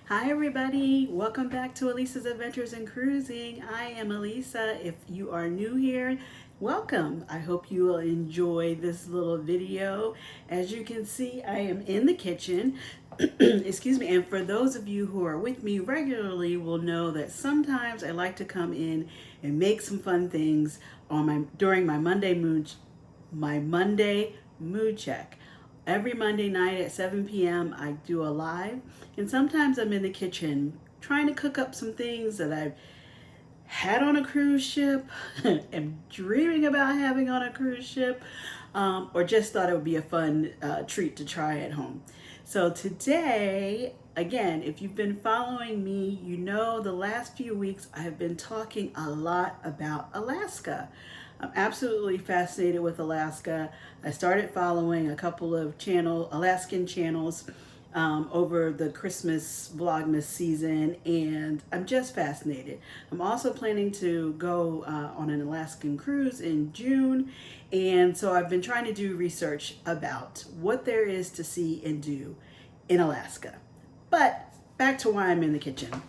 Hi everybody, welcome back to Elisa's Adventures in Cruising. I am Elisa. If you are new here, welcome. I hope you will enjoy this little video. As you can see, I am in the kitchen. Excuse me, and for those of you who are with me regularly will know that sometimes I like to come in and make some fun things on during my Monday mood check. Every Monday night at 7 p.m. I do a live, and sometimes I'm in the kitchen trying to cook up some things that I've had on a cruise ship, am dreaming about having on a cruise ship, or just thought it would be a fun treat to try at home. So today, again, if you've been following me, you know the last few weeks I have been talking a lot about Alaska. I'm absolutely fascinated with Alaska. I started following a couple of Alaskan channels over the Christmas Vlogmas season, and I'm just fascinated. I'm also planning to go on an Alaskan cruise in June, and so I've been trying to do research about what there is to see and do in Alaska. But back to why I'm in the kitchen.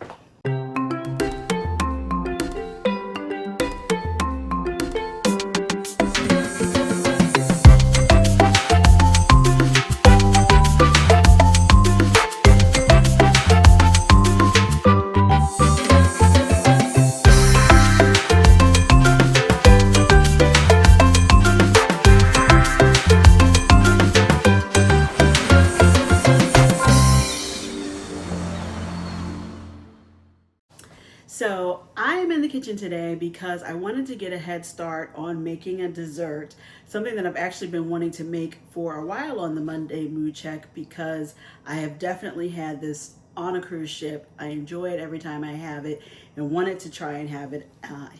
So I am in the kitchen today because I wanted to get a head start on making a dessert, something that I've actually been wanting to make for a while on the Monday mood check, because I have definitely had this on a cruise ship. I enjoy it every time I have it and wanted to try and have it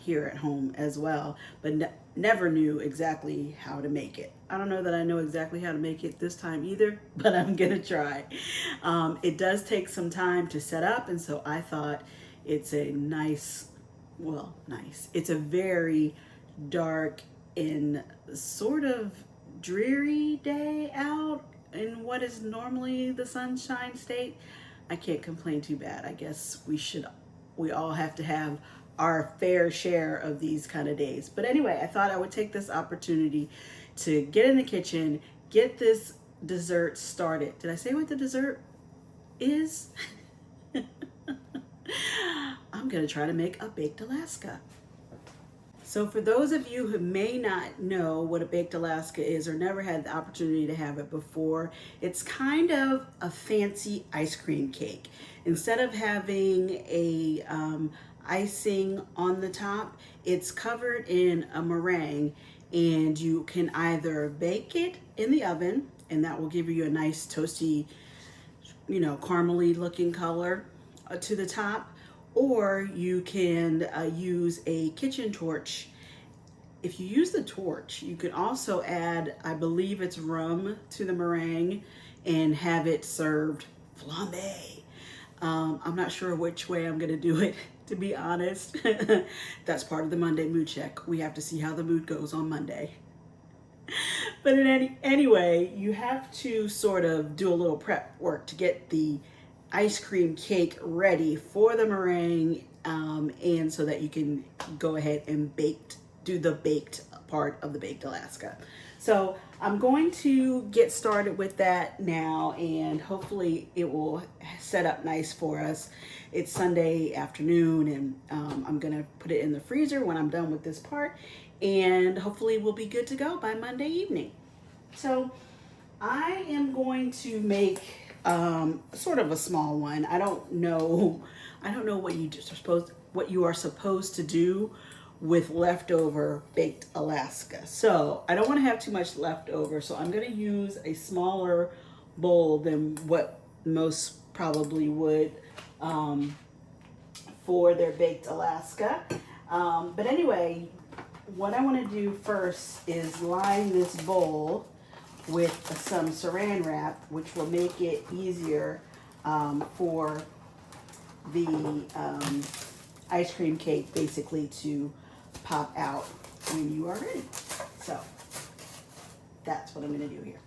here at home as well, but never knew exactly how to make it. I don't know that I know exactly how to make it this time either, but I'm gonna try. It does take some time to set up, and so I thought it's a nice. It's a very dark and sort of dreary day out in what is normally the sunshine state. I can't complain too bad. I guess we all have to have our fair share of these kind of days. But anyway, I thought I would take this opportunity to get in the kitchen, get this dessert started. Did I say what the dessert is? I'm going to try to make a baked Alaska. So for those of you who may not know what a baked Alaska is or never had the opportunity to have it before, it's kind of a fancy ice cream cake. Instead of having a icing on the top, it's covered in a meringue, and you can either bake it in the oven, and that will give you a nice toasty, caramely looking color to the top, or you can use a kitchen torch. If you use the torch, you can also add, I believe it's rum to the meringue, and have it served flambe. I'm not sure which way I'm going to do it, to be honest. That's part of the Monday mood check. We have to see how the mood goes on Monday. But anyway, you have to sort of do a little prep work to get the ice cream cake ready for the meringue, and so that you can go ahead and do the baked part of the baked Alaska. So I'm going to get started with that now, and hopefully it will set up nice for us. It's Sunday afternoon, and I'm gonna put it in the freezer when I'm done with this part, and hopefully we'll be good to go by Monday evening. So I am going to make sort of a small one. I don't know what you are supposed to do with leftover baked Alaska. So I don't want to have too much leftover, so I'm going to use a smaller bowl than what most probably would for their baked Alaska. But anyway, what I want to do first is line this bowl with some saran wrap, which will make it easier for the ice cream cake basically to pop out when you are ready. So that's what I'm going to do here.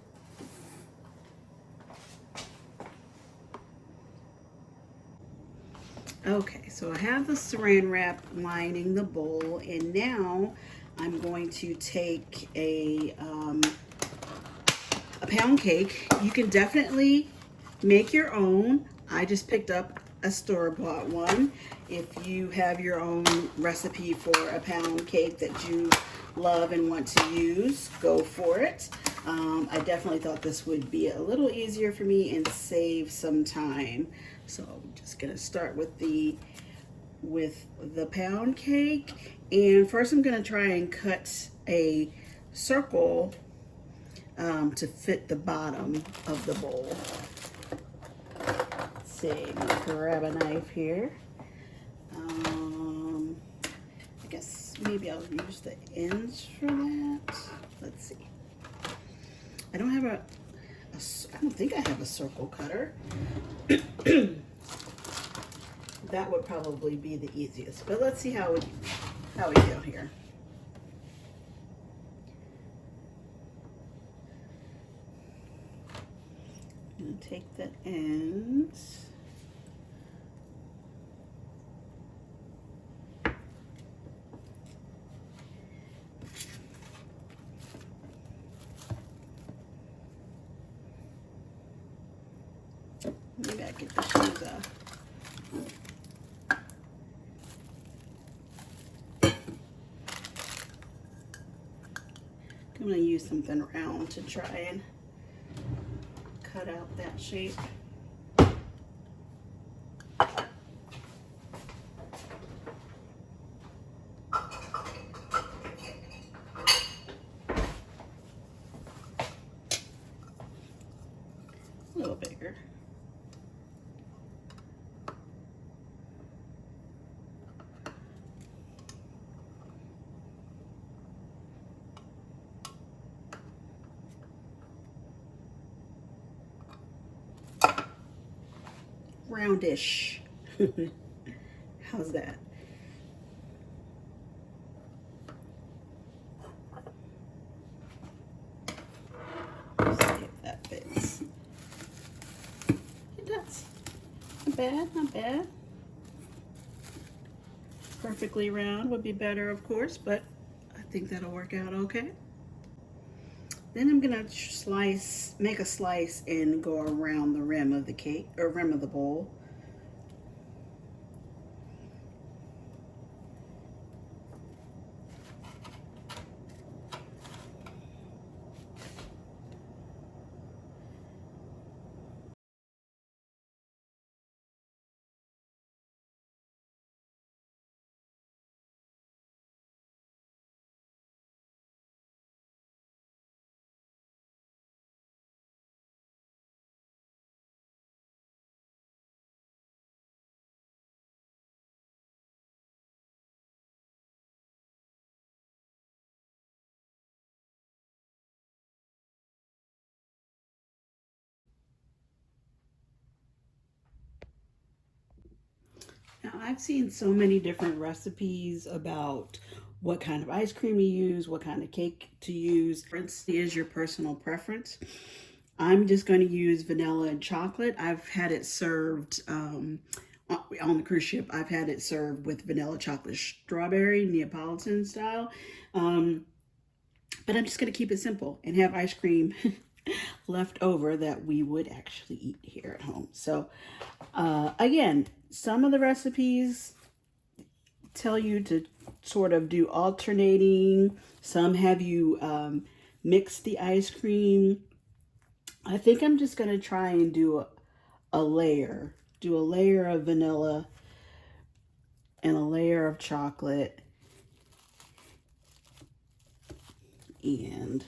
Okay, so I have the saran wrap lining the bowl, and now I'm going to take a pound cake. You can definitely make your own. I just picked up a store-bought one. If you have your own recipe for a pound cake that you love and want to use, go for it. I definitely thought this would be a little easier for me and save some time. So I'm just gonna start with the pound cake. And first I'm gonna try and cut a circle to fit the bottom of the bowl. Let's see, I'm gonna grab a knife here. I guess maybe I'll use the ends for that. Let's see. I don't have I don't think I have a circle cutter. That would probably be the easiest, but let's see how we go here. I'm gonna take the ends. Maybe I get the shoes off. I'm gonna use something round to try and cut out that shape. A little bigger. Roundish. How's that? Let's see if that fits. It does. Not bad, not bad. Perfectly round would be better, of course, but I think that'll work out okay. Then I'm gonna make a slice and go around the rim of the cake, or rim of the bowl. Now, I've seen so many different recipes about what kind of ice cream to use, what kind of cake to use. It is your personal preference. I'm just going to use vanilla and chocolate. I've had it served on the cruise ship. I've had it served with vanilla chocolate strawberry, Neapolitan style. Um, but I'm just going to keep it simple and have ice cream left over that we would actually eat here at home. So again, some of the recipes tell you to sort of do alternating. Some have you mix the ice cream. I think I'm just going to try and do a layer. Do a layer of vanilla and a layer of chocolate. And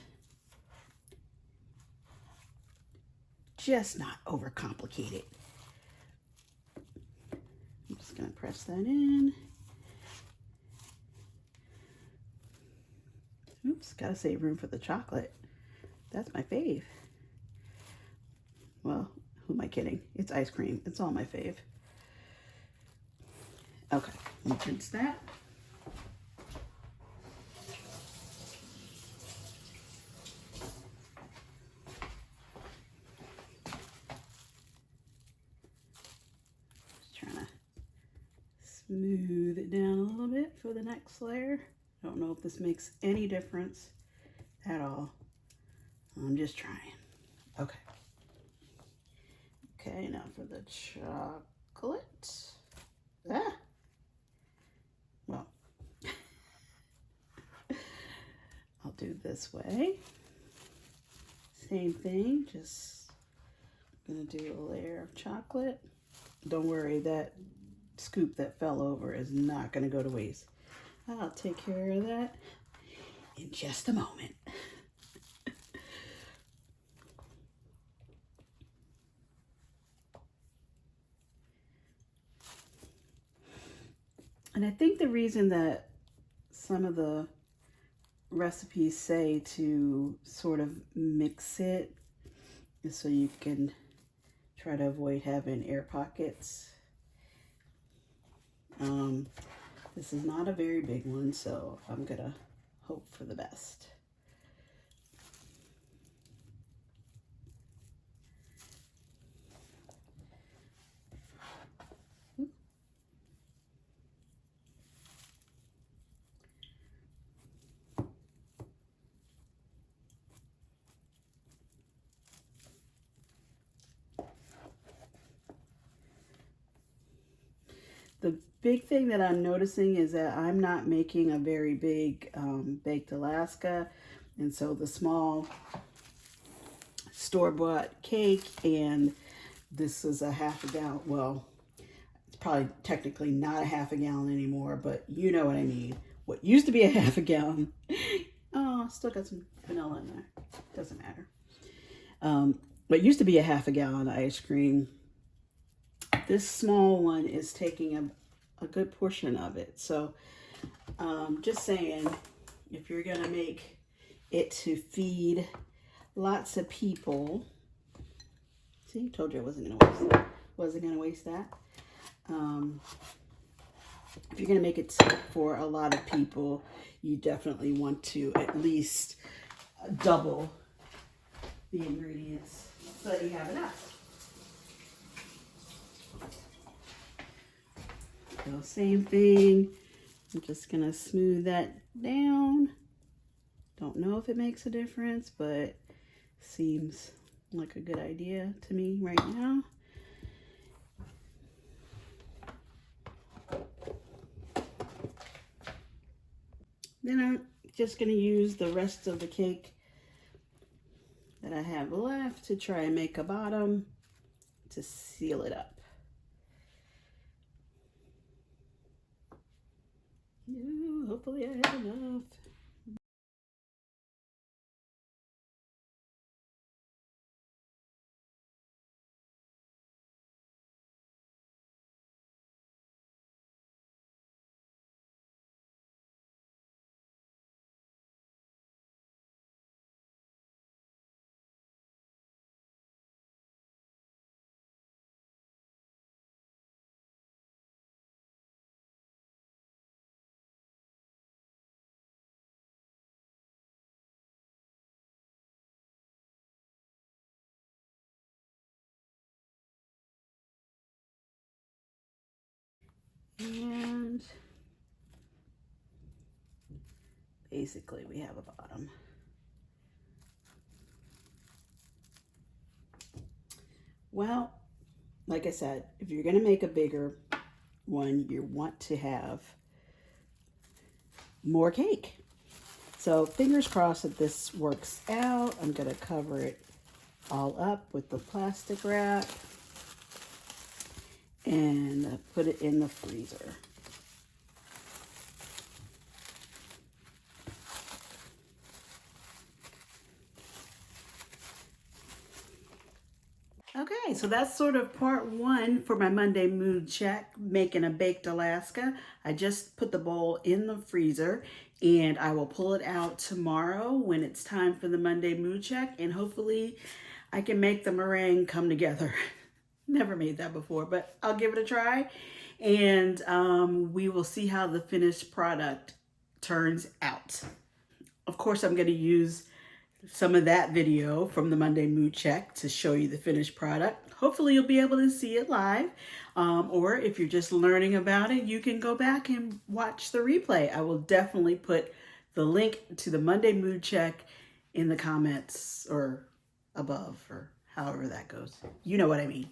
just not overcomplicate it. I'm just going to press that in. Oops, gotta save room for the chocolate. That's my fave. Well, who am I kidding? It's ice cream. It's all my fave. Okay, let me rinse that. Just trying to smooth it down a little bit for the next layer. I don't know if this makes any difference at all. I'm just trying. Okay. Okay, now for the chocolate. Ah! Well, I'll do this way. Same thing, just gonna do a layer of chocolate. Don't worry, that scoop that fell over is not gonna go to waste. I'll take care of that in just a moment. And I think the reason that some of the recipes say to sort of mix it is so you can try to avoid having air pockets. This is not a very big one, so I'm gonna hope for the best. The big thing that I'm noticing is that I'm not making a very big baked Alaska, and so the small store-bought cake, and this is a half a gallon. Well, it's probably technically not a half a gallon anymore, but you know what I mean. What used to be a half a gallon. Oh, still got some vanilla in there. Doesn't matter. What used to be a half a gallon ice cream, this small one is taking a good portion of it. So just saying, if you're gonna make it to feed lots of people, see, told you I wasn't gonna waste that. If you're gonna make it for a lot of people, you definitely want to at least double the ingredients so that you have enough. So same thing, I'm just gonna smooth that down. Don't know if it makes a difference, but seems like a good idea to me right now. Then I'm just gonna use the rest of the cake that I have left to try and make a bottom to seal it up. Ooh, hopefully I have enough. And basically we have a bottom. Well, like I said, if you're gonna make a bigger one, you want to have more cake. So fingers crossed that this works out. I'm gonna cover it all up with the plastic wrap and put it in the freezer. Okay, so that's sort of part one for my Monday mood check, making a baked Alaska. I just put the bowl in the freezer and I will pull it out tomorrow when it's time for the Monday mood check, and hopefully I can make the meringue come together. Never made that before, but I'll give it a try, and we will see how the finished product turns out. Of course, I'm going to use some of that video from the Monday Mood Check to show you the finished product. Hopefully you'll be able to see it live. Or if you're just learning about it, you can go back and watch the replay. I will definitely put the link to the Monday Mood Check in the comments or above, or however that goes. You know what I mean.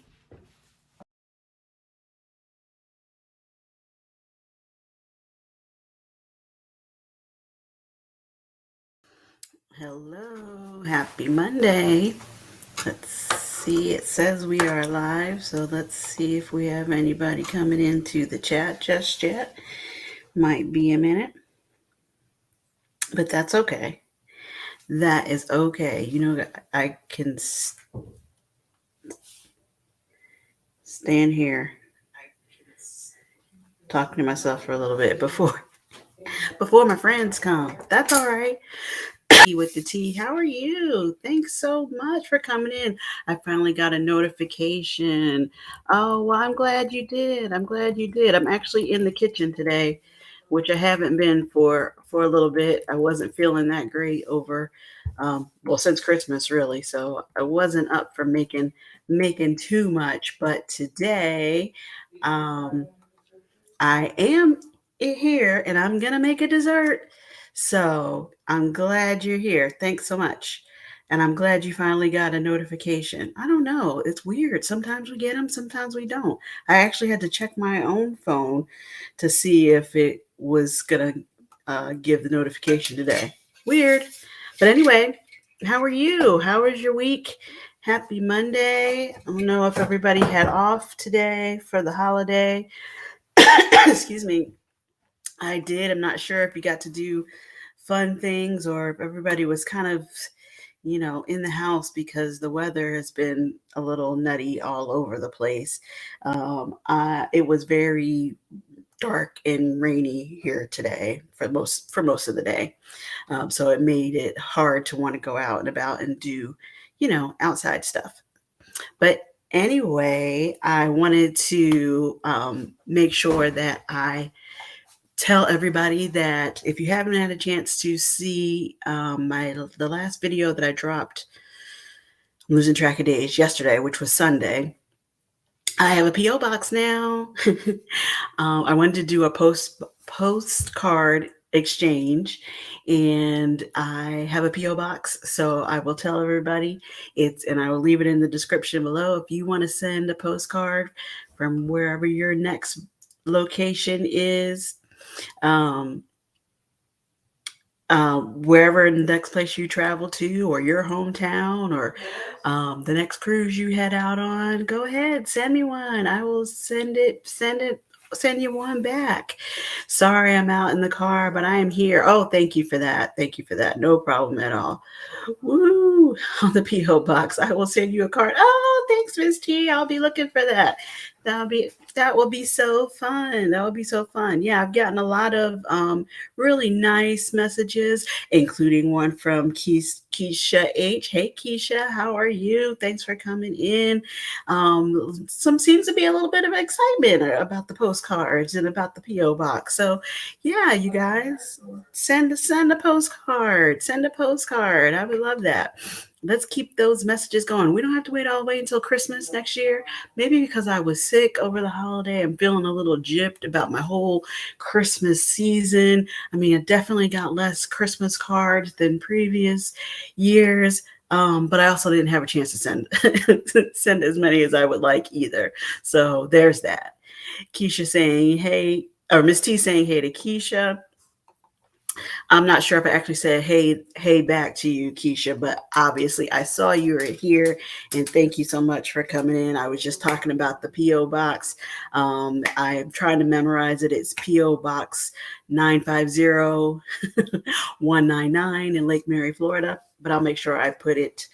Hello, happy Monday. Let's see, it says we are live, so let's see if we have anybody coming into the chat just yet. Might be a minute, but that's okay. That is okay. You know, I can stand here talking to myself for a little bit before my friends come. That's all right. With the tea. How are you? Thanks so much for coming in. I finally got a notification. Oh, well, I'm glad you did. I'm glad you did. I'm actually in the kitchen today, which I haven't been for a little bit. I wasn't feeling that great over well, since Christmas really. So I wasn't up for making too much, but today I am here and I'm going to make a dessert. So I'm glad you're here. Thanks so much. And I'm glad you finally got a notification. I don't know. It's weird. Sometimes we get them, sometimes we don't. I actually had to check my own phone to see if it was going to give the notification today. Weird. But anyway, how are you? How was your week? Happy Monday. I don't know if everybody had off today for the holiday. Excuse me. I did. I'm not sure if you got to do fun things or if everybody was kind of, in the house because the weather has been a little nutty all over the place. It was very dark and rainy here today for most of the day, so it made it hard to want to go out and about and do, outside stuff. But anyway, I wanted to make sure that I tell everybody that if you haven't had a chance to see the last video that I dropped, I'm losing track of days, yesterday, which was Sunday, I have a PO box now. I wanted to do a postcard exchange, and I have a PO box, so I will tell everybody and I will leave it in the description below. If you want to send a postcard from wherever your next location is, um, wherever the next place you travel to, or your hometown, or the next cruise you head out on, go ahead, send me one. I will send you one back. Sorry, I'm out in the car, but I am here. Oh, thank you for that. Thank you for that. No problem at all. Woo! On the PO box, I will send you a card. Oh, thanks, Miss T. I'll be looking for that. That will be so fun. That will be so fun. Yeah, I've gotten a lot of really nice messages, including one from Keisha H. Hey, Keisha, how are you? Thanks for coming in. Some seems to be a little bit of excitement about the postcards and about the PO box. So, yeah, you guys, send a postcard. Send a postcard. I would love that. Let's keep those messages going. We don't have to wait all the way until Christmas next year. Maybe because I was sick over the holiday, I'm feeling a little gypped about my whole Christmas season. I mean, I definitely got less Christmas cards than previous years. But I also didn't have a chance to send as many as I would like either. So there's that. Keisha saying, hey, or Miss T saying, hey to Keisha. I'm not sure if I actually said hey back to you, Keisha, but obviously I saw you were here, and thank you so much for coming in. I was just talking about the PO box. I'm trying to memorize it. It's PO Box 950199 in Lake Mary, Florida. But I'll make sure I put it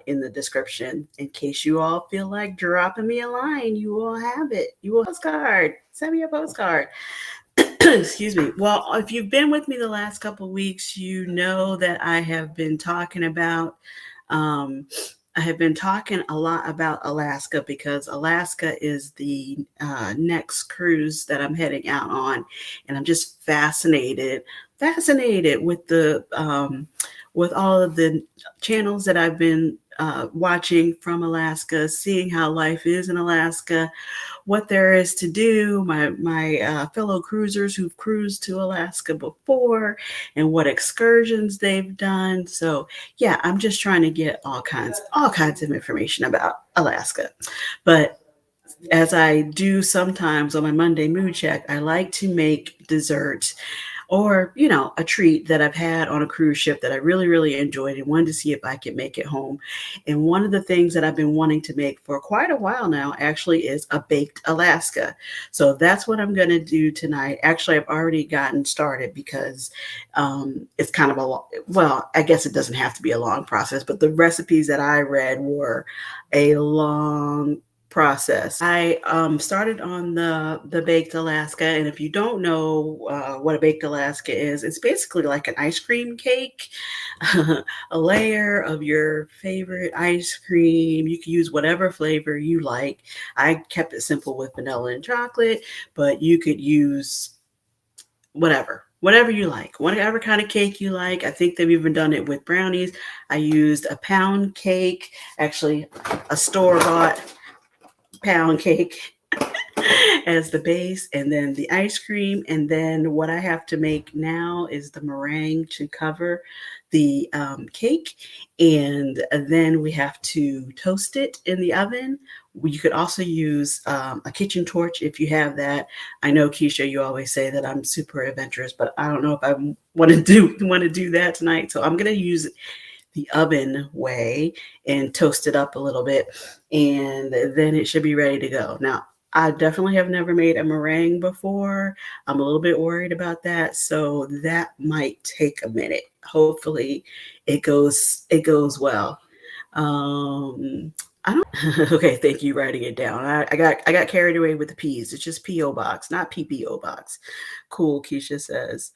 in the description in case you all feel like dropping me a line. You will have it. You will postcard. Send me a postcard. Excuse me. Well, if you've been with me the last couple of weeks, you know that I have been talking um, a lot about Alaska, because Alaska is the next cruise that I'm heading out on, and I'm just fascinated with with all of the channels that I've been watching from Alaska, seeing how life is in Alaska, what there is to do, my fellow cruisers who've cruised to Alaska before, and what excursions they've done. So yeah, I'm just trying to get all kinds of information about Alaska. But as I do sometimes on my Monday mood check, I like to make desserts or, a treat that I've had on a cruise ship that I really, really enjoyed and wanted to see if I could make it home. And one of the things that I've been wanting to make for quite a while now actually is a baked Alaska. So that's what I'm going to do tonight. Actually, I've already gotten started because it's kind of well, I guess it doesn't have to be a long process, but the recipes that I read were a long process. I started on the baked Alaska, and if you don't know what a baked Alaska is, it's basically like an ice cream cake, a layer of your favorite ice cream. You can use whatever flavor you like. I kept it simple with vanilla and chocolate, but you could use whatever you like, whatever kind of cake you like. I think they've even done it with brownies. I used a pound cake, actually a store-bought pound cake as the base, and then the ice cream. And then what I have to make now is the meringue to cover the cake. And then we have to toast it in the oven. You could also use a kitchen torch if you have that. I know, Keisha, you always say that I'm super adventurous, but I don't know if I want to do that tonight. So I'm going to use the oven way and toast it up a little bit, and then it should be ready to go. Now, I definitely have never made a meringue before. I'm a little bit worried about that, so that might take a minute. Hopefully it goes well. I don't okay, thank you writing it down. I got carried away with the P's. It's just P.O. box, not PPO box. Cool, Keisha says.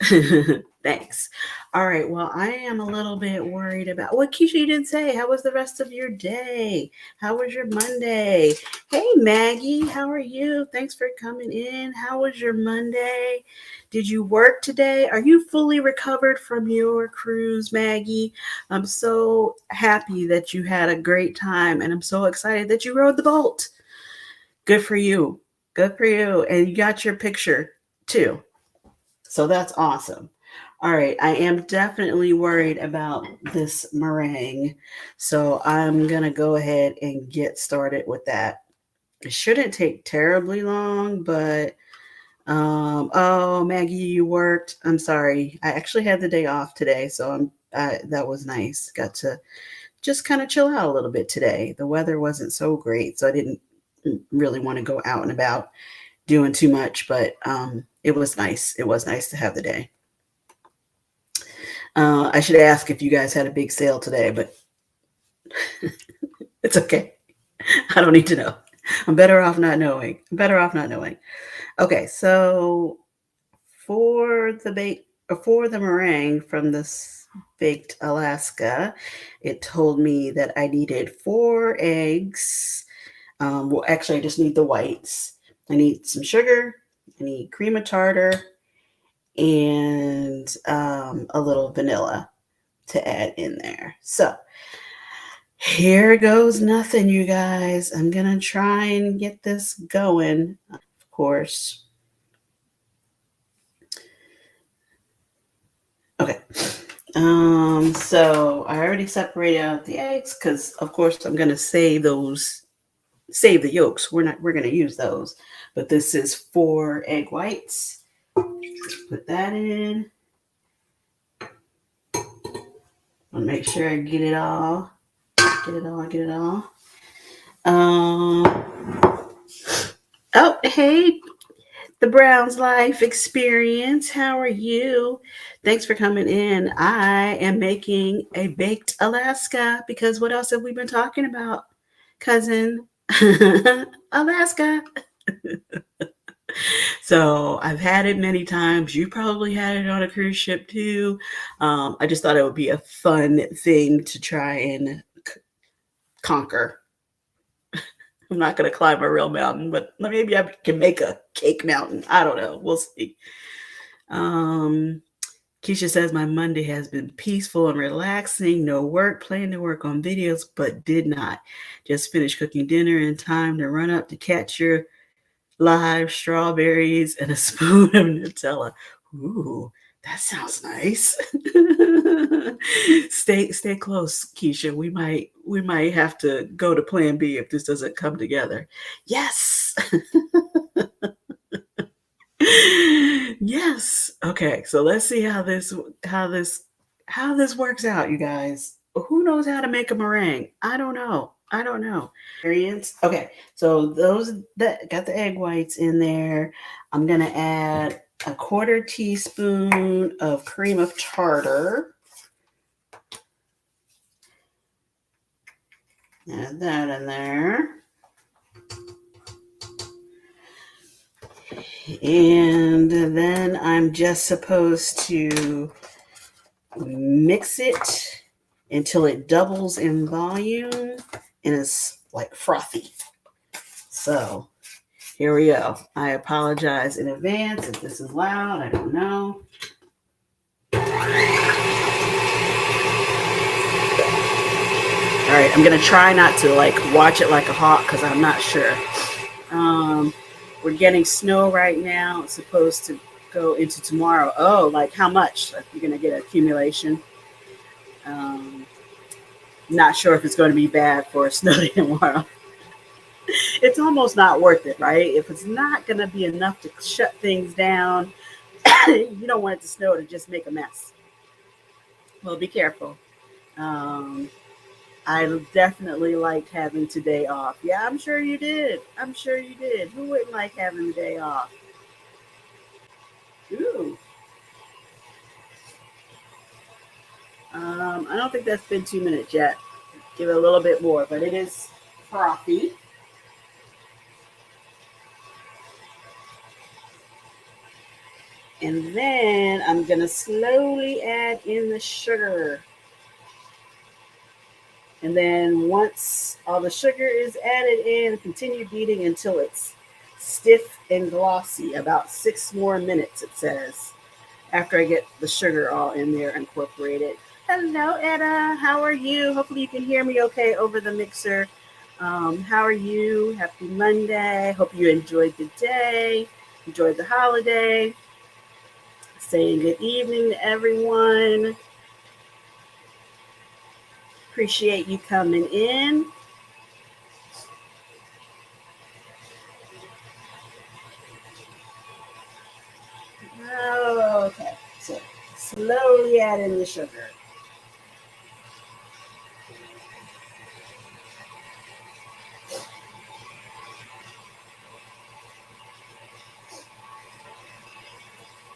Thanks. All right. Well, I am a little bit worried about what Keisha, you didn't say. How was the rest of your day? How was your Monday? Hey, Maggie, how are you? Thanks for coming in. How was your Monday? Did you work today? Are you fully recovered from your cruise, Maggie? I'm so happy that you had a great time, and I'm so excited that you rode the boat. Good for you. Good for you. And you got your picture too. So that's awesome. All right, I am definitely worried about this meringue. So I'm going to go ahead and get started with that. It shouldn't take terribly long, but oh, Maggie, you worked. I'm sorry. I actually had the day off today, so that was nice. Got to just kind of chill out a little bit today. The weather wasn't so great, so I didn't really want to go out and about doing too much, but it was nice. It was nice to have the day. I should ask if you guys had a big sale today, but it's okay. I don't need to know. I'm better off not knowing. Okay, so for the meringue from this baked Alaska, it told me that I needed 4 eggs. Well, actually, I just need the whites. I need some sugar. I need cream of tartar and a little vanilla to add in there. So here goes nothing, you guys. I'm going to try and get this going, of course. Okay. So I already separated out the eggs because, of course, I'm going to save the yolks. We're going to use those. But this is 4 egg whites. Put that in. I'll make sure I get it all. Oh, hey, the Browns Life Experience. How are you? Thanks for coming in. I am making a baked Alaska because what else have we been talking about, cousin? Alaska. So I've had it many times. You probably had it on a cruise ship too. I just thought it would be a fun thing to try and conquer. I'm not going to climb a real mountain, but maybe I can make a cake mountain. I don't know. We'll see. Keisha says my Monday has been peaceful and relaxing. No work, planned to work on videos, but did not. Just finished cooking dinner in time to run up to catch your live strawberries and a spoon of Nutella. Ooh, that sounds nice. Stay close, Keisha. We might have to go to plan B if this doesn't come together. Yes. Yes. Okay, so let's see how this works out, you guys. Who knows how to make a meringue? I don't know. I don't know. Ingredients. Okay, so those that got the egg whites in there. I'm gonna add a quarter teaspoon of cream of tartar. Add that in there. And then I'm just supposed to mix it until it doubles in volume and is like frothy. So here we go. I apologize in advance if this is loud. I don't know. All right, I'm gonna try not to like watch it like a hawk because I'm not sure. We're getting snow right now. It's supposed to go into tomorrow. Oh, like how much? Like, you're gonna get accumulation. Um, Not sure if it's going to be bad for a snow day tomorrow. It's almost not worth it, right? If it's not going to be enough to shut things down, you don't want it to snow to just make a mess. Well, be careful. Um, I definitely liked having today off. Yeah, I'm sure you did. I'm sure you did. Who wouldn't like having the day off? Ooh. I don't think that's been 2 minutes yet. Give it a little bit more, but it is frothy. And then I'm going to slowly add in the sugar. And then once all the sugar is added in, continue beating until it's stiff and glossy. About 6 more minutes, it says, after I get the sugar all in there incorporated. Hello, Etta. How are you? Hopefully you can hear me okay over the mixer. How are you? Happy Monday. Hope you enjoyed the day, enjoyed the holiday. Saying good evening to everyone. Appreciate you coming in. Oh, okay. So slowly add in the sugar.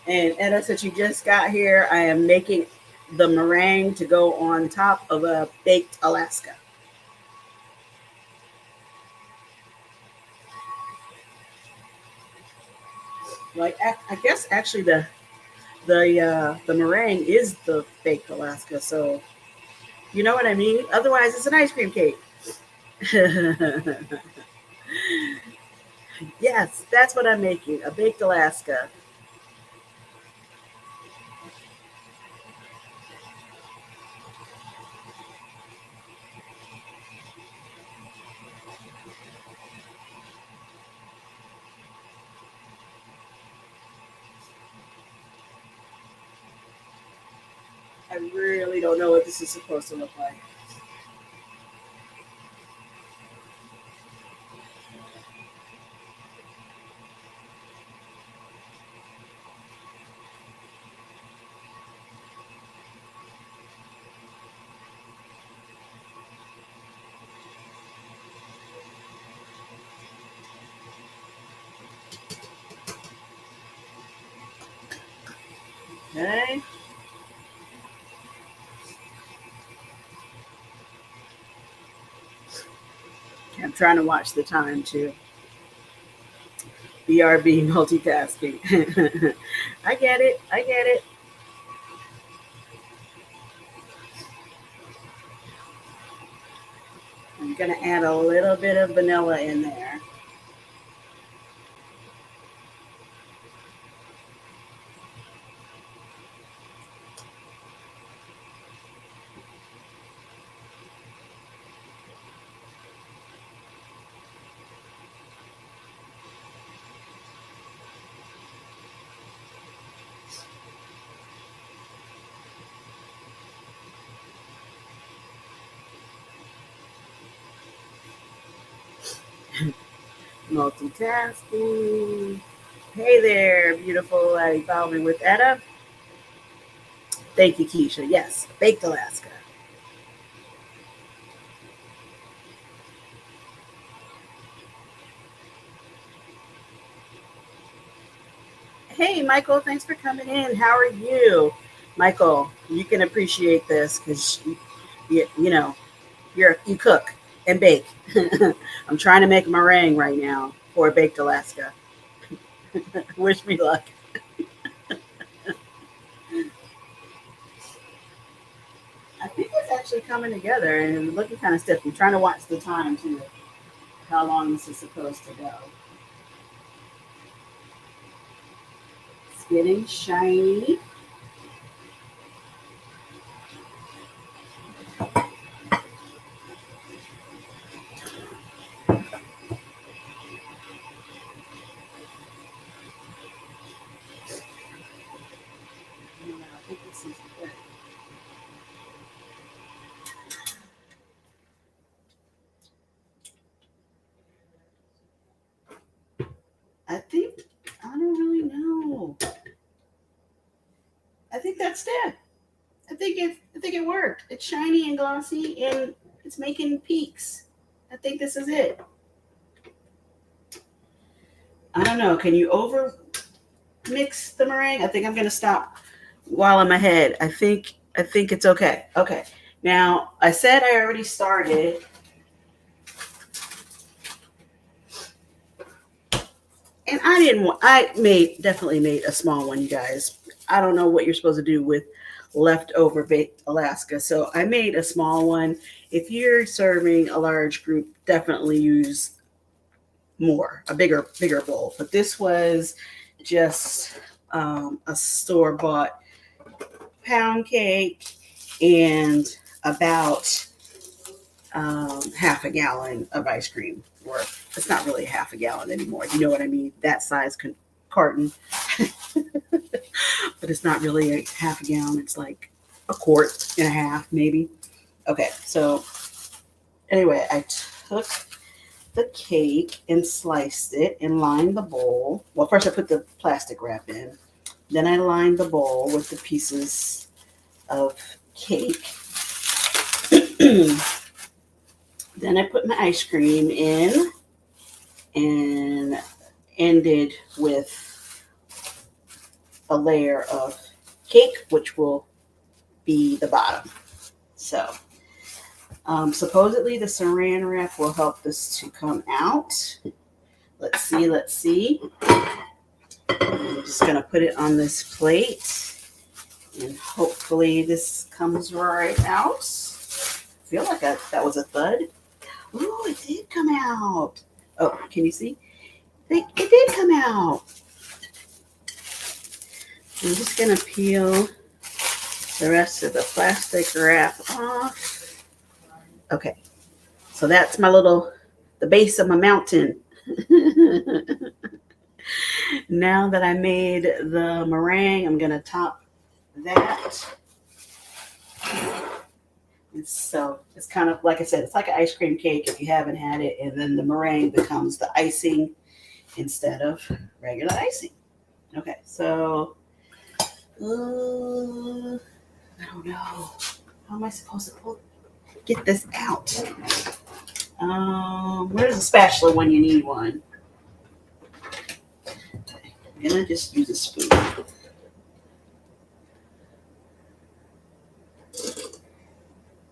And Etta, since you just got here, I am making the meringue to go on top of a baked Alaska. Like I guess actually the meringue is the baked Alaska, so you know what I mean. Otherwise, it's an ice cream cake. Yes, that's what I'm making, a baked Alaska. I really don't know what this is supposed to look like. Okay. I'm trying to watch the time too. BRB multitasking. I get it. I get it. I'm going to add a little bit of vanilla in there. Multitasking. Hey there, beautiful at Evolving with Etta. Thank you, Keisha. Yes, Baked Alaska. Hey, Michael, thanks for coming in. How are you? Michael, you can appreciate this because you know you cook and bake. I'm trying to make a meringue right now for Baked Alaska. Wish me luck. I think it's actually coming together and looking kind of stiff. I'm trying to watch the time too, how long this is supposed to go. It's getting shiny. I think this is good. I think I don't really know. I think that's it. I think it worked. It's shiny and glossy and it's making peaks. I think this is it. I don't know. Can you over mix the meringue? I think I'm gonna stop while I'm ahead. I think it's okay. Okay. Now I said I already started. And I didn't want. I made definitely made a small one, you guys. I don't know what you're supposed to do with leftover baked Alaska, so I made a small one. If you're serving a large group, definitely use a bigger bowl. But this was just a store bought pound cake and about half a gallon of ice cream. Or it's not really half a gallon anymore. You know what I mean? That size carton, but it's not really a half a gallon. It's like a quart and a half, maybe. Okay, so anyway, I took the cake and sliced it and lined the bowl. Well, first I put the plastic wrap in. Then I lined the bowl with the pieces of cake. Then I put my ice cream in and ended with a layer of cake, which will be the bottom. So, supposedly the saran wrap will help this to come out. Let's see, let's see. I'm just going to put it on this plate and hopefully this comes right out. I feel like that was a thud. Ooh, it did come out. Oh, can you see? It did come out. I'm just going to peel the rest of the plastic wrap off. Okay, so that's the base of my mountain. Now that I made the meringue, I'm going to top that. So it's kind of, like I said, it's like an ice cream cake if you haven't had it. And then the meringue becomes the icing instead of regular icing. Okay, so I don't know. How am I supposed to get this out? Where's a spatula when you need one? I'm gonna just use a spoon.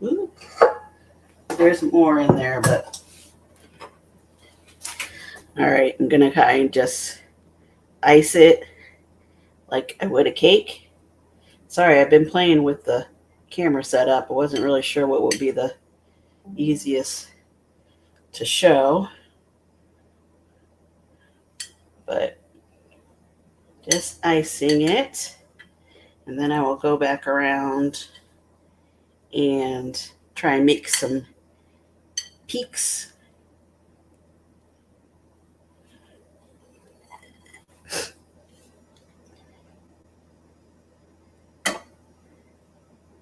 Ooh, there's more in there, but all right. I'm gonna kind of just ice it like I would a cake. Sorry, I've been playing with the camera setup. I wasn't really sure what would be the easiest to show, but just icing it, and then I will go back around and try and make some peaks.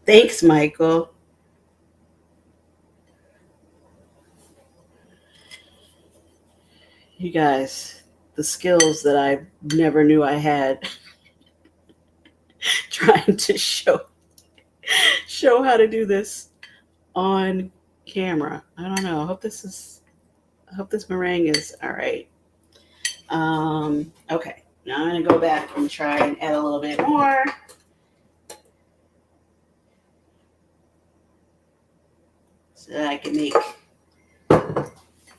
Thanks, Michael. guys the skills that I never knew I had trying to show how to do this on camera. I don't know. I hope this meringue is all right. Okay. Now I'm gonna go back and try and add a little bit more. So that I can make, I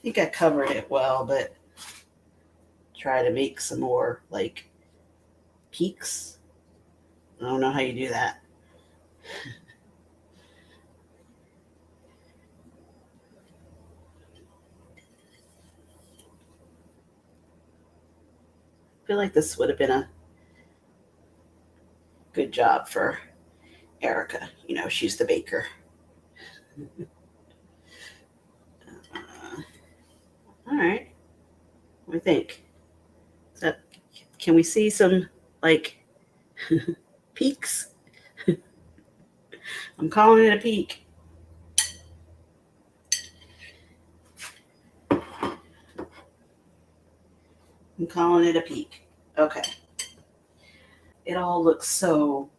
think I covered it well, but try to make some more like peaks. I don't know how you do that. I feel like this would have been a good job for Erica. You know, she's the baker. All right. What do you think? Is that, can we see some like peaks? I'm calling it a peak. I'm calling it a peak. Okay. It all looks so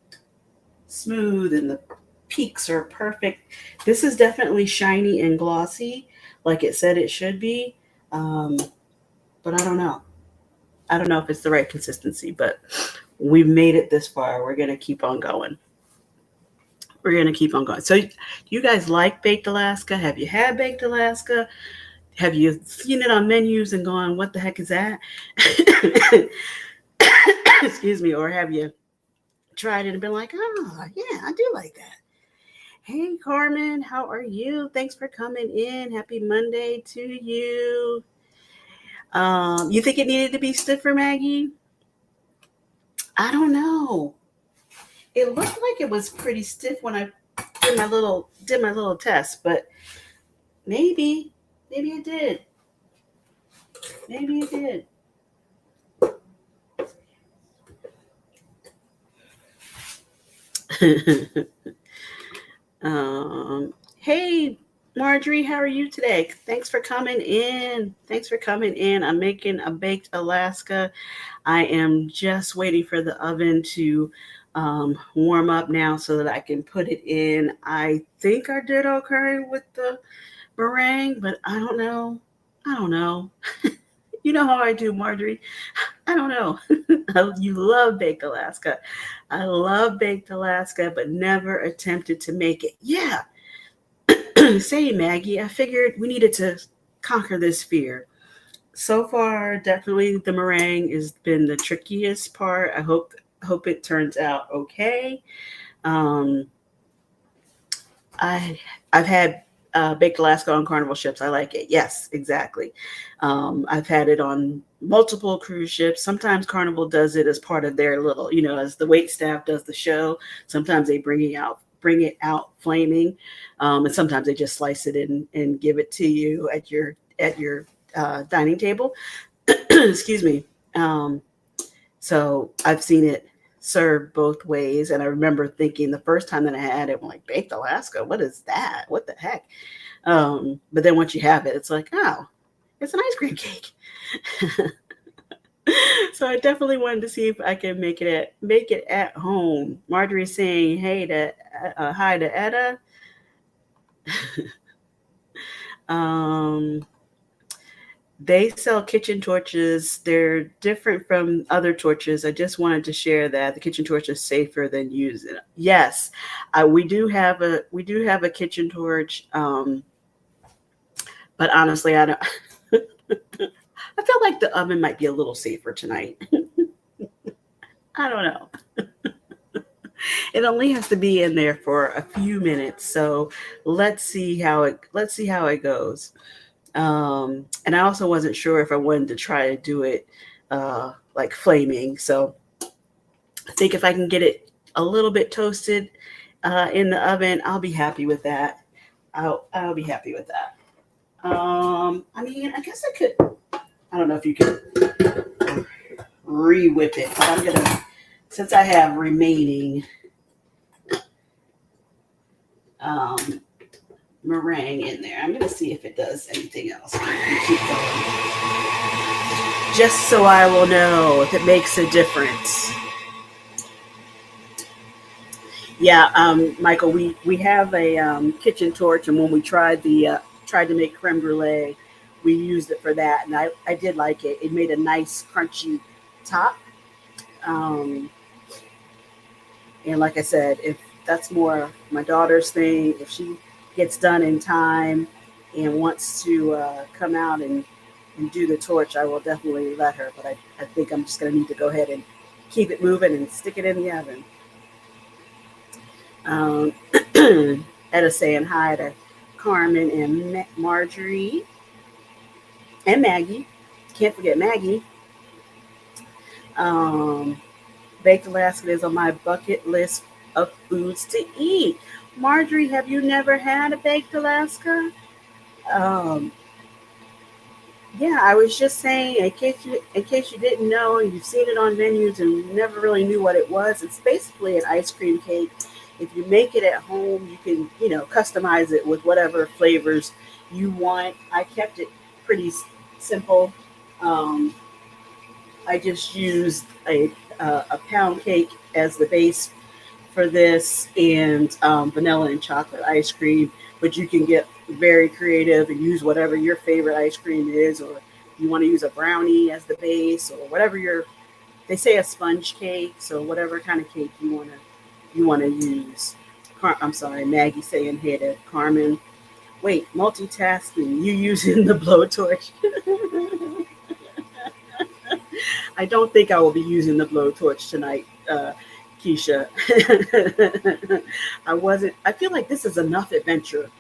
smooth and the peaks are perfect. This is definitely shiny and glossy like it said it should be. But I don't know. I don't know if it's the right consistency, but we've made it this far. We're going to keep on going. We're going to keep on going. So, do you guys like Baked Alaska? Have you had Baked Alaska? Have you seen it on menus and gone, what the heck is that? Excuse me. Or have you tried it and been like, oh, yeah, I do like that. Hey, Carmen, how are you? Thanks for coming in. Happy Monday to you. You think it needed to be stiffer, Maggie? I don't know. It looked like it was pretty stiff when I did my little test, but maybe it did. Maybe it did. Hey, Marjorie, how are you today? Thanks for coming in. I'm making a baked Alaska. I am just waiting for the oven to warm up now so that I can put it in. I think I did okay with the meringue, but I don't know. You know how I do, Marjorie. I don't know. You love Baked Alaska. I love Baked Alaska, but never attempted to make it. Yeah. Same, Maggie. I figured we needed to conquer this fear. So far, definitely the meringue has been the trickiest part. I hope it turns out okay. Um, I've had baked Alaska on Carnival ships. I like it. Yes, exactly. I've had it on multiple cruise ships. Sometimes Carnival does it as part of their little, as the wait staff does the show. Sometimes they bring it out flaming, and sometimes they just slice it and give it to you at your dining table. Excuse me. So I've seen it served both ways. And I remember thinking the first time that I had it, I'm like, baked Alaska, what is that? What the heck? But then once you have it, it's like, oh, it's an ice cream cake. So I definitely wanted to see if I can make it at home. Marjorie's saying, hey to hi to Etta. They sell kitchen torches. They're different from other torches. I just wanted to share that the kitchen torch is safer than using it. Yes, we do have a kitchen torch, but honestly, I don't. I feel like the oven might be a little safer tonight. I don't know. It only has to be in there for a few minutes, so let's see how it goes. And I also wasn't sure if I wanted to try to do it like flaming. So I think if I can get it a little bit toasted in the oven, I'll be happy with that. I'll be happy with that. I mean, I guess I could. I don't know if you can re-whip it, but I'm gonna, since I have remaining meringue in there, I'm gonna see if it does anything else. Keep going. just so I will know if it makes a difference. Yeah, Michael, we have a kitchen torch, and when we tried to make creme brulee, we used it for that, and I did like it. It made a nice crunchy top. Um, and like I said, if that's more my daughter's thing, if she gets done in time and wants to come out and do the torch, I will definitely let her. But I think I'm just going to need to go ahead and keep it moving and stick it in the oven. Um, Etta saying hi to Carmen and Marjorie and Maggie. Can't forget Maggie. Um, Baked Alaska is on my bucket list of foods to eat. Marjorie, have you never had a baked Alaska? Um, yeah, I was just saying, in case you didn't know, you've seen it on menus and you never really knew what it was. It's basically an ice cream cake. If you make it at home, you can customize it with whatever flavors you want. I kept it pretty simple. Um, I just used a pound cake as the base for this, and vanilla and chocolate ice cream. But you can get very creative and use whatever your favorite ice cream is, or you want to use a brownie as the base, or whatever your they say a sponge cake, so whatever kind of cake you want to use. I'm sorry, Maggie saying hey to Carmen. Wait, multitasking. You using the blowtorch? I don't think I will be using the blowtorch tonight, Keisha. I wasn't. I feel like this is enough adventure.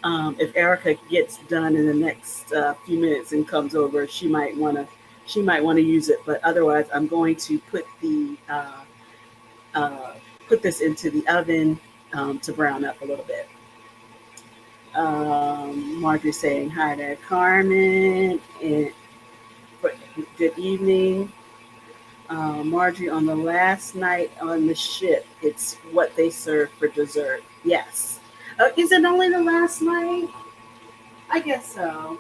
If Erica gets done in the next few minutes and comes over, she might want to use it. But otherwise, I'm going to uh, put this into the oven to brown up a little bit. Margaret saying hi to Carmen and good evening. Marjorie, on the last night on the ship, it's what they serve for dessert. Yes. Is it only the last night? I guess so.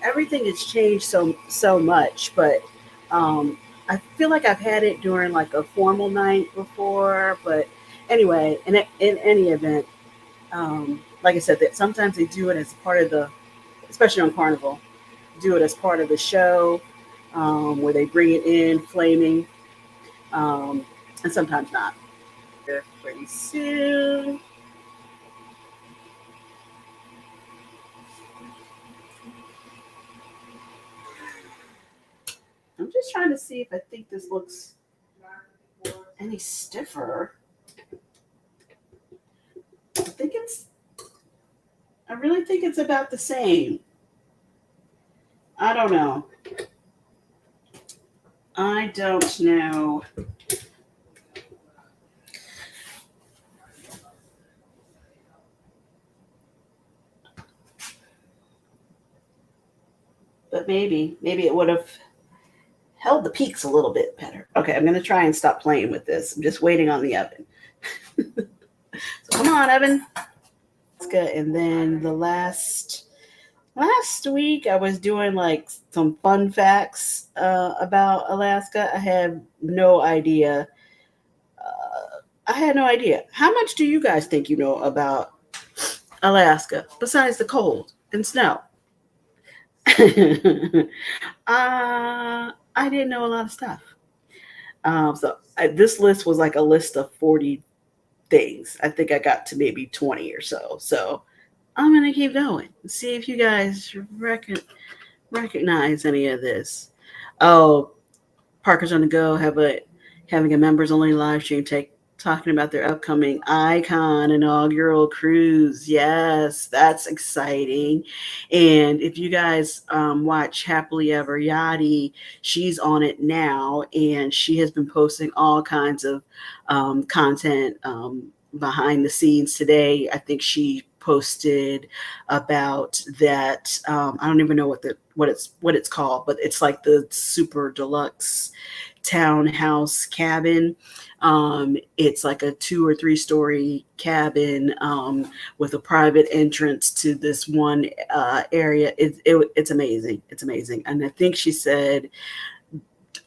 Everything has changed so much, but I feel like I've had it during like a formal night before. But anyway, in any event, like I said, that sometimes they do it as part of especially on Carnival, do it as part of the show where they bring it in flaming, um, and sometimes not. Pretty soon. I'm just trying to see if I think this looks any stiffer. I think I really think it's about the same. I don't know. I don't know. But maybe it would have held the peaks a little bit better. Okay, I'm going to try and stop playing with this. I'm just waiting on the oven. So come on, oven. It's good. And then the last week I was doing like some fun facts about Alaska. I had no idea. How much do you guys think you know about Alaska besides the cold and snow? I didn't know a lot of stuff. This list was like a list of 40 things. I think I got to maybe 20 or so. So I'm going to keep going and see if you guys recognize any of this. Oh, Parkers on the Go having a members only live stream talking about their upcoming Icon inaugural cruise. Yes, that's exciting. And if you guys watch Happily Ever Yachty, she's on it now, and she has been posting all kinds of content behind the scenes today. I think she posted about that. I don't even know what it's called, but it's like the super deluxe townhouse cabin. It's like a 2 or 3 story cabin with a private entrance to this one area. It's amazing. It's amazing. And I think she said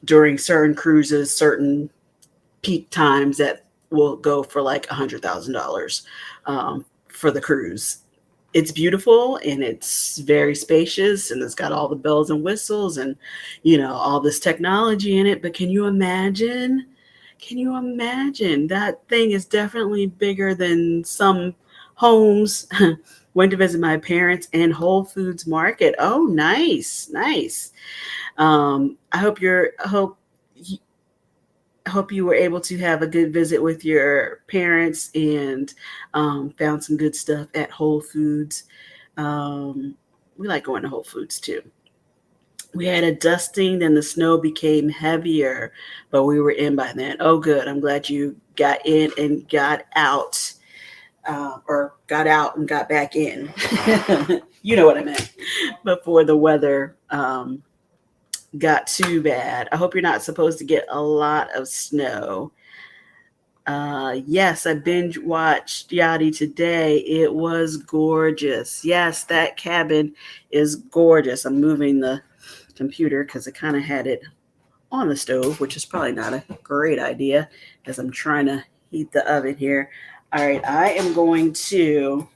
during certain cruises, certain peak times, that will go for like $100,000 for the cruise. It's beautiful and it's very spacious and it's got all the bells and whistles and all this technology in it. But can you imagine? Can you imagine? That thing is definitely bigger than some homes. Went to visit my parents in Whole Foods Market. Oh, nice, nice. I hope you were able to have a good visit with your parents and found some good stuff at Whole Foods. We like going to Whole Foods too. We had a dusting, and the snow became heavier, but we were in by then. Oh, good. I'm glad you got in and got out, or got out and got back in. You know what I meant. Before the weather got too bad. I hope you're not supposed to get a lot of snow. Yes, I binge watched Yachty today. It was gorgeous. Yes, that cabin is gorgeous. I'm moving the computer because I kind of had it on the stove, which is probably not a great idea as I'm trying to heat the oven here. All right, I am going to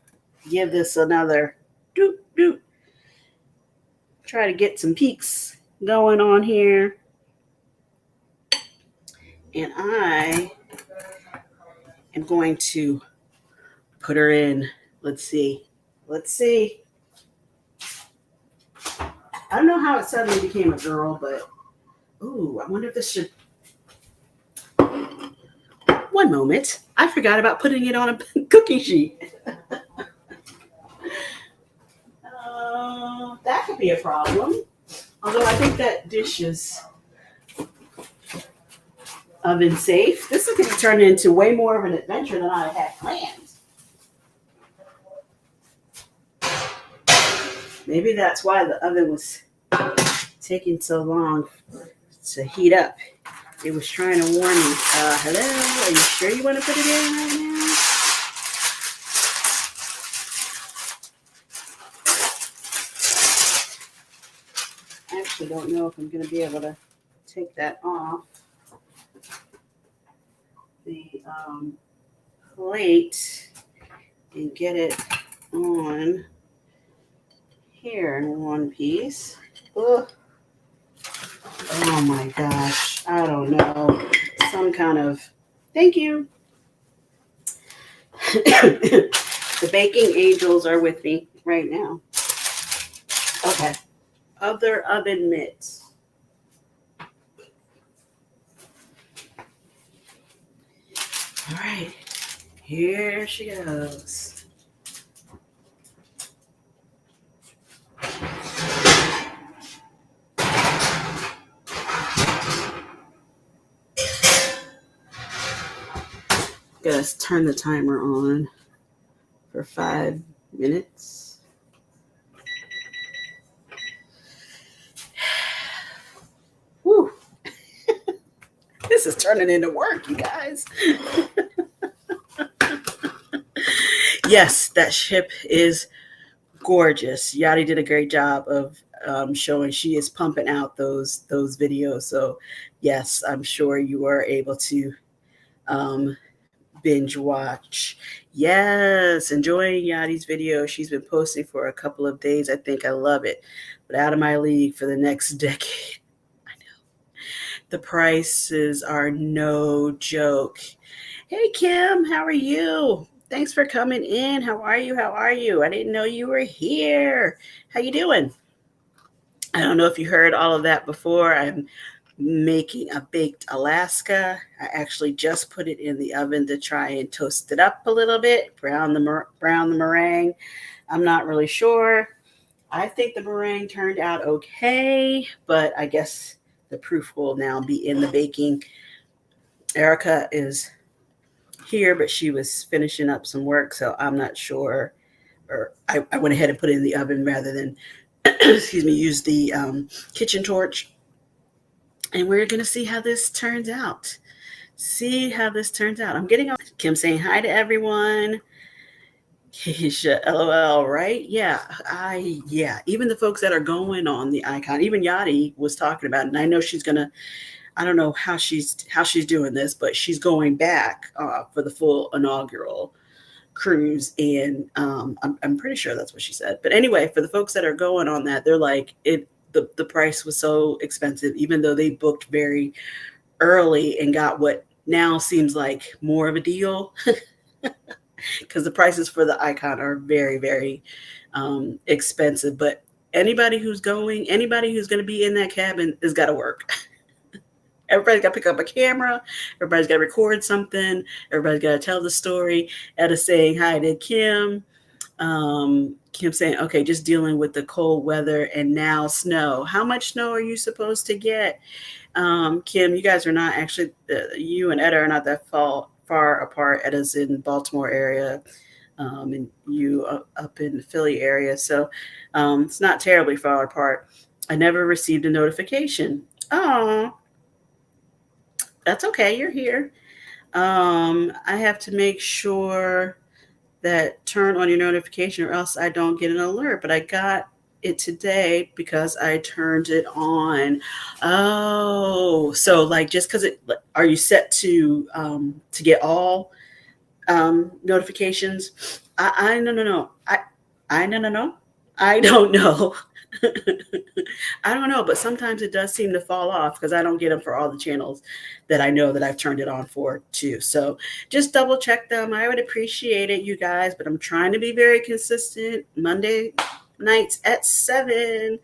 give this another doop doop. Try to get some peaks going on here. And I am going to put her in. Let's see. Let's see. I don't know how it suddenly became a girl, but ooh, I wonder if this should. One moment. I forgot about putting it on a cookie sheet. That could be a problem. Although I think that dish is oven safe. This is going to turn into way more of an adventure than I had planned. Maybe that's why the oven was taking so long to heat up. It was trying to warn me. Hello? Are you sure you want to put it in right now? I actually don't know if I'm going to be able to take that off the plate and get it on here in one piece. Ugh. Oh my gosh. I don't know. Some kind of. Thank you. The baking angels are with me right now. Okay. Other oven mitts. All right. Here she goes. Gotta turn the timer on for 5 minutes. Whew. This is turning into work, you guys. Yes, that ship is gorgeous. Yachty did a great job of showing. She is pumping out those videos. So yes, I'm sure you are able to binge watch. Yes, enjoying Yachty's video. She's been posting for a couple of days. I think I love it. But out of my league for the next decade. I know. The prices are no joke. Hey Kim, how are you? Thanks for coming in. How are you? How are you? I didn't know you were here. How you doing? I don't know if you heard all of that before. I'm making a baked Alaska. I actually just put it in the oven to try and toast it up a little bit, brown the meringue. I'm not really sure. I think the meringue turned out okay, but I guess the proof will now be in the baking. Erica is here, but she was finishing up some work, so I'm not sure or I went ahead and put it in the oven rather than, excuse me, use the kitchen torch. And we're going to see how this turns out. See how this turns out. I'm getting Kim saying hi to everyone. Keisha, LOL, right? Yeah. Even the folks that are going on the icon, even Yachty was talking about it. And I know she's gonna, I don't know how she's doing this, but she's going back for the full inaugural cruise. And I'm pretty sure that's what she said. But anyway, for the folks that are going on that, they're like, the price was so expensive, even though they booked very early and got what now seems like more of a deal. Because the prices for the icon are very, very expensive. But anybody who's going to be in that cabin has got to work. Everybody's got to pick up a camera. Everybody's got to record something. Everybody's got to tell the story. Etta saying hi to Kim. Kim saying, okay, just dealing with the cold weather and now snow. How much snow are you supposed to get? Kim, you guys are not actually, you and Etta are not that far apart. Etta's in Baltimore area, and you up in the Philly area. So it's not terribly far apart. I never received a notification. Oh, that's okay. You're here. I have to make sure that turn on your notification or else I don't get an alert. But I got it today because I turned it on. Oh, so like just because are you set to get all notifications? I no. I no. I don't know. I don't know, but sometimes it does seem to fall off because I don't get them for all the channels that I know that I've turned it on for too. So just double check them. I would appreciate it, you guys, but I'm trying to be very consistent. Monday nights at 7.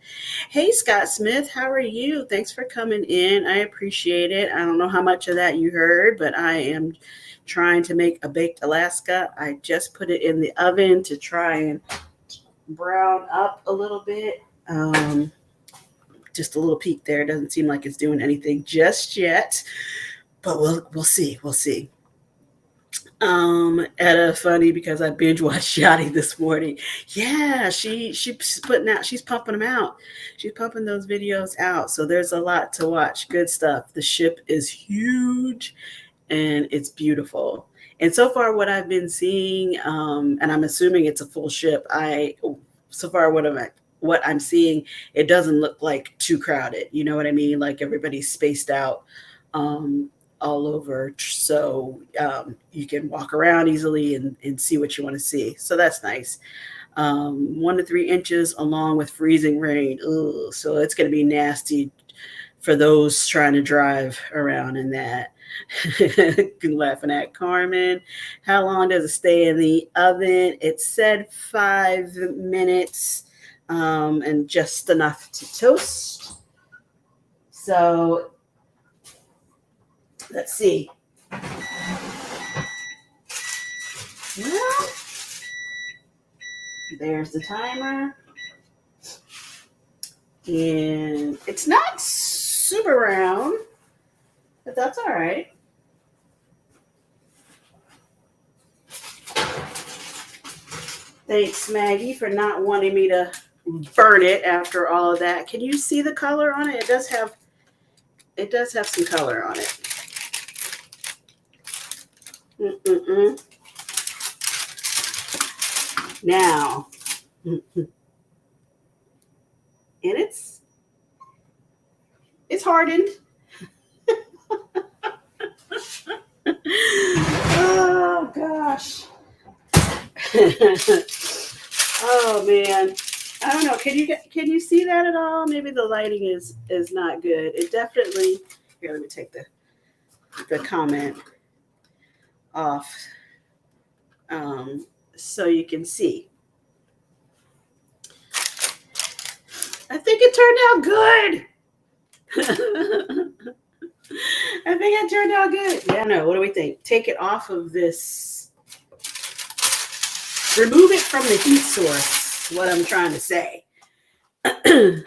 Hey, Scott Smith, how are you? Thanks for coming in. I appreciate it. I don't know how much of that you heard, but I am trying to make a baked Alaska. I just put it in the oven to try and brown up a little bit. Just a little peek there. It doesn't seem like it's doing anything just yet, but we'll see. Etta, funny because I binge watched Yachty this morning. Yeah, she's pumping them out. She's pumping those videos out. So there's a lot to watch. Good stuff. The ship is huge and it's beautiful. And so far what I've been seeing, and I'm assuming it's a full ship, what I'm seeing, it doesn't look like too crowded. You know what I mean? Like everybody's spaced out all over. So you can walk around easily and see what you want to see. So that's nice. 1 to 3 inches along with freezing rain. Ugh, so it's going to be nasty for those trying to drive around in that. Laughing at Carmen. How long does it stay in the oven? It said 5 minutes. And just enough to toast. So let's see. Well, there's the timer. And it's not super round, but that's all right. Thanks, Maggie, for not wanting me to burn it after all of that. Can you see the color on it? It does have some color on it. Now, and it's hardened. Oh gosh. Oh man. I don't know. Can you see that at all? Maybe the lighting is not good. It definitely. Here, let me take the comment off, so you can see. I think it turned out good. I think it turned out good. Yeah, no. What do we think? Take it off of this. Remove it from the heat source. What I'm trying to say. I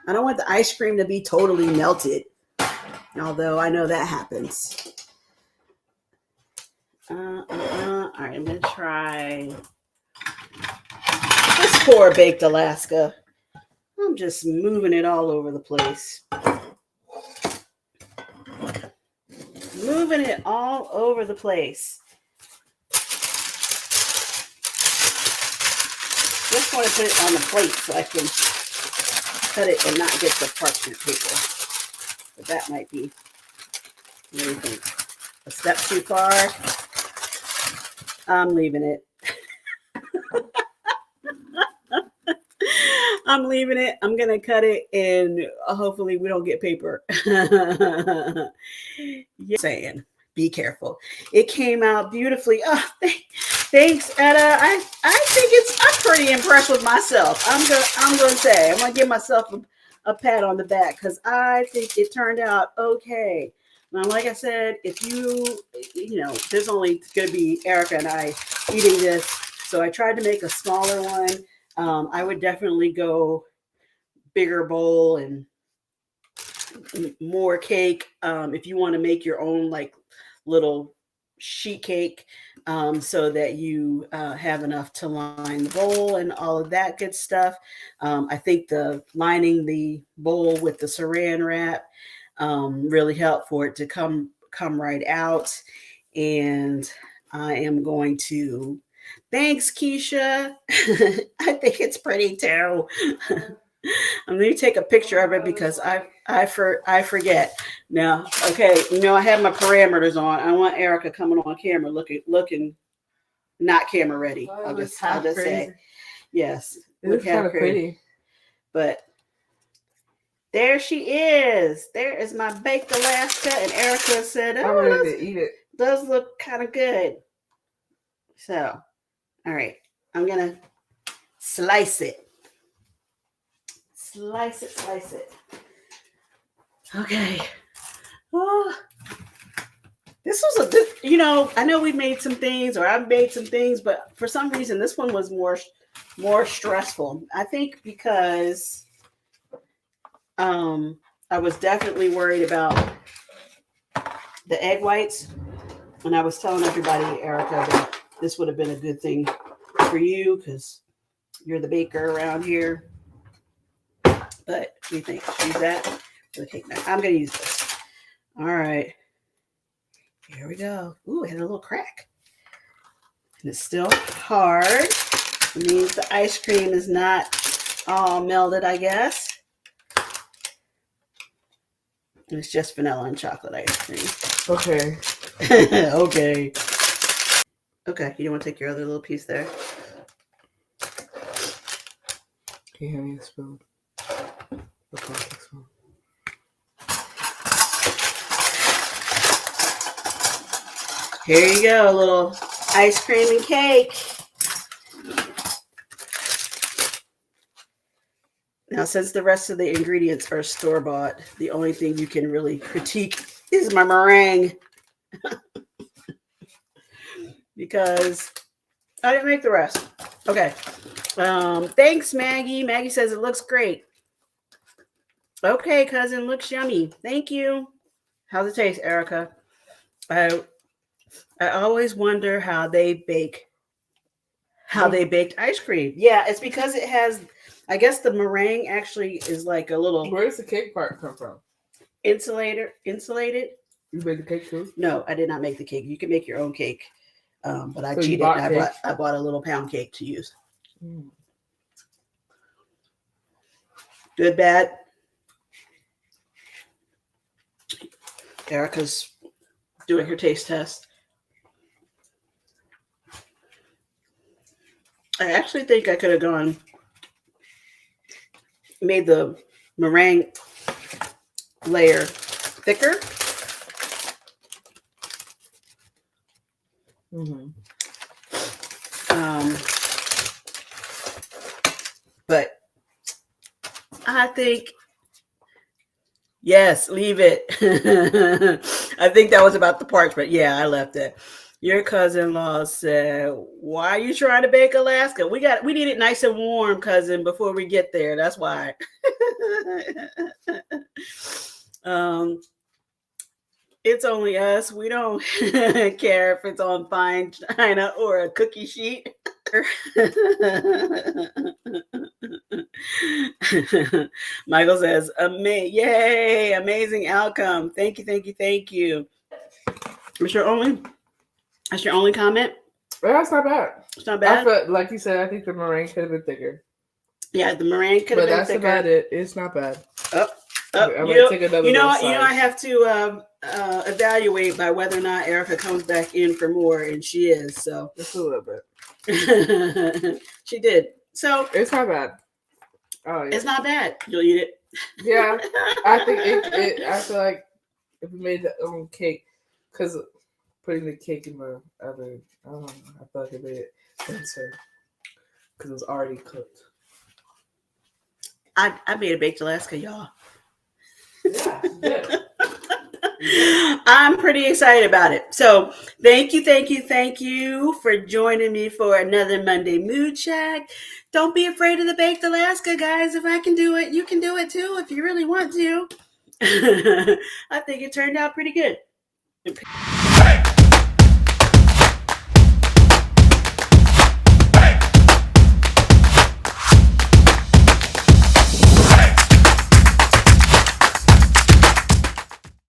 don't want the ice cream to be totally melted, although I know that happens. All right, I'm gonna try Poor baked Alaska. I'm just moving it all over the place. Moving it all over the place. Just want to put it on the plate so I can cut it and not get the parchment paper. But that might be, what do you think? A step too far? I'm leaving it. I'm leaving it. I'm going to cut it and hopefully we don't get paper. Yeah. Saying, be careful. It came out beautifully. Oh, thanks, Etta. I think I'm pretty impressed with myself. I'm gonna say, I'm gonna give myself a pat on the back because I think it turned out okay. Now, like I said, if you know, there's only gonna be Erica and I eating this, so I tried to make a smaller one. I would definitely go bigger bowl and more cake. If you want to make your own like little sheet cake, so that you have enough to line the bowl and all of that good stuff. I think the lining the bowl with the saran wrap really helped for it to come right out. And I am going to. Thanks, Keisha. I think it's pretty too. I'm going to take a picture of it because I forget. Now, okay, you know I have my parameters on. I want Erica coming on camera looking not camera ready. I'll just say yes. It looks kind of pretty. But there she is. There is my baked Alaska, and Erica said, "I'm ready to eat it. Does look kind of good." So, all right, I'm gonna slice it. Slice it. Okay. Oh, this was a good, I know we made some things, or I've made some things, but for some reason this one was more stressful. I think because I was definitely worried about the egg whites, and I was telling everybody, Erica, that this would have been a good thing for you because you're the baker around here. But what do you think? Use that for the cake now. I'm going to use this. All right. Here we go. Ooh, it had a little crack. And it's still hard. It means the ice cream is not all melted, I guess. It's just vanilla and chocolate ice cream. Okay. Okay. Okay, you don't want to take your other little piece there? Can you hand me a spoon? Okay, spoon. Here you go, a little ice cream and cake. Now, since the rest of the ingredients are store-bought, the only thing you can really critique is my meringue. Because I didn't make the rest. Okay. Thanks, Maggie. Maggie says it looks great. Okay, cousin, looks yummy. Thank you. How's it taste, Erica? I always wonder how they baked ice cream. Yeah, it's because it has, I guess the meringue actually is like a little. Where does the cake part come from? Insulated. You made the cake too? No, I did not make the cake. You can make your own cake. But I cheated. I bought a little pound cake to use. Good, bad. Erica's doing her taste test. I actually think I could have made the meringue layer thicker. Mm-hmm. But I think, yes, leave it. I think that was about the parts, but yeah, I left it. Your cousin-in-law said, "Why are you trying to bake Alaska? We need it nice and warm, cousin, before we get there. That's why." It's only us. We don't care if it's on fine china or a cookie sheet. Michael says, yay, amazing outcome. Thank you, thank you, thank you. That's your only comment? That's not bad. It's not bad? I felt, like you said, I think the meringue could have been thicker. Yeah, the meringue could have been thicker. But that's about it. It's not bad. I'm gonna take another I have to evaluate by whether or not Erica comes back in for more, and she is. So just a little bit. She did. So it's not bad. Oh, yeah. It's not bad. You'll eat it. Yeah, I think it. I feel like if we made the own cake, because putting the cake in the oven, I don't know. I feel like it made it denser because it was already cooked. I made a baked Alaska, y'all. Yeah. I'm pretty excited about it. So thank you for joining me for another Monday Mood Check. Don't be afraid of the baked Alaska, guys. If I can do it, you can do it too if you really want to. I think it turned out pretty good.